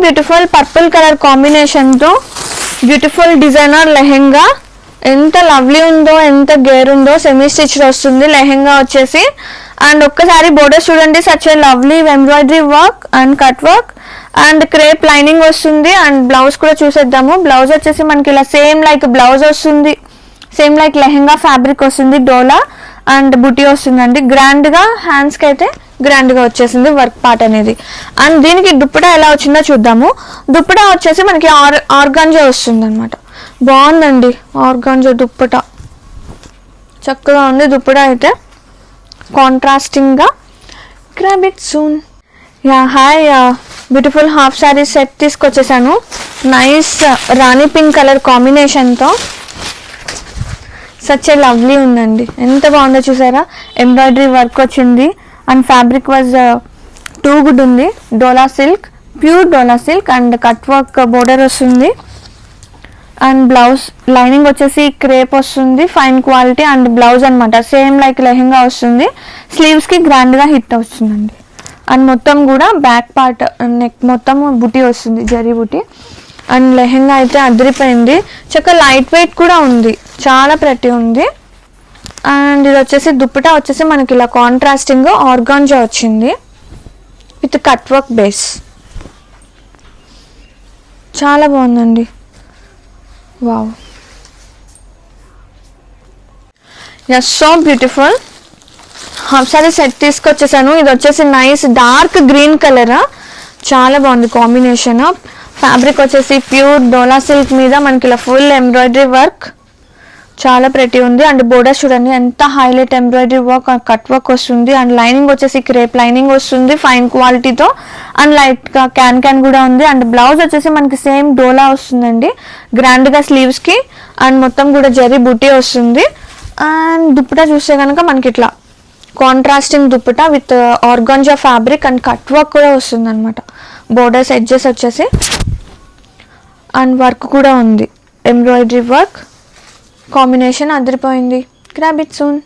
Beautiful purple colour కాంబినేషన్తో beautiful designer lehenga. ఎంత lovely ఉందో, ఎంత గేర్ ఉందో. సెమీ స్టిచ్ వస్తుంది లెహెంగా వచ్చేసి. అండ్ ఒక్కసారి బోర్డర్ చూడండి, such a lovely embroidery work and cut work and crepe lining వస్తుంది. అండ్ బ్లౌజ్ కూడా చూసేద్దాము. బ్లౌజ్ వచ్చేసి మనకి ఇలా సేమ్ లైక్ బ్లౌజ్ వస్తుంది, సేమ్ లైక్ లెహెంగా ఫ్యాబ్రిక్ వస్తుంది. డోలా అండ్ బుటీ వస్తుందండి. గ్రాండ్గా హ్యాండ్స్కి అయితే గ్రాండ్గా వచ్చేసింది వర్క్ పార్ట్ అనేది. అండ్ దీనికి దుప్పటా ఎలా వచ్చిందో చూద్దాము. దుప్పటా వచ్చేసి మనకి ఆర్గాంజా వస్తుంది అనమాట. బాగుందండి ఆర్గాంజా దుప్పటా, చక్కగా ఉంది దుప్పటా అయితే కాంట్రాస్టింగ్గా. Grab it soon. Ya hi, beautiful half saree set తీసుకొచ్చేసాను. నైస్ రాణి పింక్ కలర్ కాంబినేషన్తో. సచ్ ఏ లవ్లీ ఉందండి, ఎంత బాగుందో చూసారా. ఎంబ్రాయిడరీ వర్క్ వచ్చింది and fabric was too good ఉంది. Dola silk, pure dola silk and cut work border వస్తుంది. అండ్ బ్లౌజ్ లైనింగ్ వచ్చేసి క్రేప్ వస్తుంది, ఫైన్ క్వాలిటీ. అండ్ బ్లౌజ్ అనమాట సేమ్ లైక్ లెహెంగా వస్తుంది. స్లీవ్స్కి గ్రాండ్గా హిట్ వస్తుందండి. అండ్ మొత్తం కూడా బ్యాక్ పార్ట్ నెక్ మొత్తం బుటీ వస్తుంది, జరీ బుటీ. అండ్ లెహెంగా అయితే అదిరిపోయింది. చక్కగా లైట్ వెయిట్ కూడా ఉంది, చాలా ప్రతి ఉంది. అండ్ ఇది వచ్చేసి దుప్పటా వచ్చేసి మనకి ఇలా కాంట్రాస్టింగ్ ఆర్గాంజా వచ్చింది విత్ కట్ వర్క్ బేస్. చాలా బాగుందండి. Wow, yes so beautiful. Half saree set తీసుకొచ్చేసాను. ఇది వచ్చేసి నైస్ డార్క్ గ్రీన్ కలర్, చాలా బాగుంది కాంబినేషన్. ఫ్యాబ్రిక్ వచ్చేసి ప్యూర్ డోలా సిల్క్ మీద మనకి ఇలా ఫుల్ ఎంబ్రాయిడరీ వర్క్, చాలా ప్రతి ఉంది. అండ్ బోర్డర్ చూడండి ఎంత highlight embroidery work, cut work వస్తుంది. అండ్ లైనింగ్ వచ్చేసి క్రేప్ లైనింగ్ వస్తుంది ఫైన్ క్వాలిటీతో. అండ్ లైట్గా క్యాన్ కూడా ఉంది. అండ్ బ్లౌజ్ వచ్చేసి మనకి సేమ్ డోలా వస్తుందండి, గ్రాండ్గా స్లీవ్స్కి. అండ్ మొత్తం కూడా జరీ బుటీ వస్తుంది. అండ్ దుప్పటా చూస్తే కనుక మనకి ఇట్లా contrasting dupatta with organza fabric and cut work కూడా వస్తుంది అనమాట. బోర్డర్స్ ఎడ్జెస్ వచ్చేసి అండ్ వర్క్ కూడా ఉంది, ఎంబ్రాయిడరీ వర్క్ కాంబినేషన్ అదిరిపోయింది. Grab it soon.